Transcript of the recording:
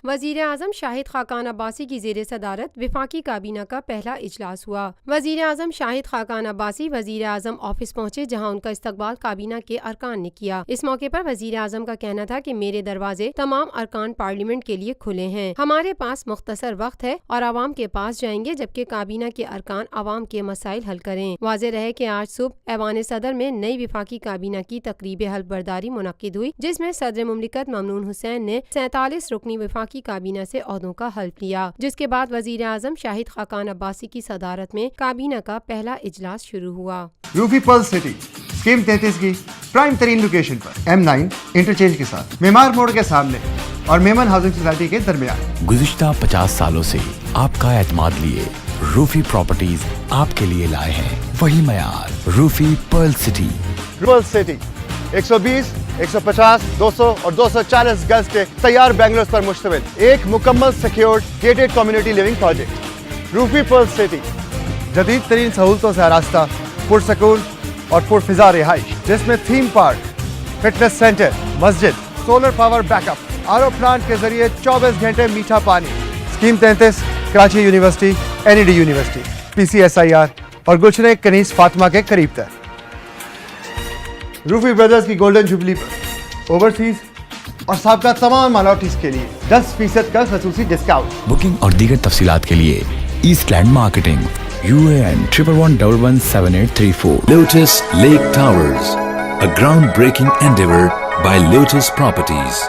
وزیر اعظم شاہد خاقان عباسی کی زیر صدارت وفاقی کابینہ کا پہلا اجلاس ہوا۔ وزیر اعظم شاہد خاقان عباسی وزیر اعظم آفس پہنچے، جہاں ان کا استقبال کابینہ کے ارکان نے کیا۔ اس موقع پر وزیر اعظم کا کہنا تھا کہ میرے دروازے تمام ارکان پارلیمنٹ کے لیے کھلے ہیں۔ ہمارے پاس مختصر وقت ہے اور عوام کے پاس جائیں گے، جبکہ کابینہ کے ارکان عوام کے مسائل حل کریں۔ واضح رہے کہ آج صبح ایوان صدر میں نئی وفاقی کابینہ کی تقریب حلف برداری منعقد ہوئی، جس میں صدر مملکت ممنون حسین نے 47 رکنی وفاقی کابینہ سے عہدوں کا حلف لیا، جس کے بعد وزیر اعظم شاہد خاقان عباسی کی صدارت میں کابینہ کا پہلا اجلاس شروع ہوا۔ روفی پرل سٹی اسکیم 33 کی پرائم ترین لوکیشن پر M9 انٹرچینج کے ساتھ معمار موڑ کے سامنے اور میمن ہاؤسنگ سوسائٹی کے درمیان۔ گزشتہ 50 سالوں سے آپ کا اعتماد لیے روفی پراپرٹیز آپ کے لیے لائے ہیں وہی معیار۔ روفی پرل سٹی 120 150 200 اور 240 گز کے تیار بنگلوز پر مشتمل ایک مکمل secured gated community living project Rufi Pearl City, جدید ترین سہولتوں سے آراستہ، پرسکون اور پرفضا رہائش، جس میں تھیم پارک، فٹنس سینٹر، مسجد، solar power back up, RO plant کے ذریعے 24 گھنٹے میٹھا پانی۔ Scheme 33 Karachi university, NED university, PCSIR اور گلشن کنیز فاطمہ کے قریب تر۔ روفی بردرز کی گولڈن جوبلی پر اوورسیز اور سابقہ تمام مائنورٹیز کے لیے 10% کا خصوصی ڈسکاؤنٹ۔ بکنگ اور دیگر تفصیلات کے لیے East Land Marketing UAN 11117834 Lotus Lake Towers, a groundbreaking endeavor by Lotus Properties.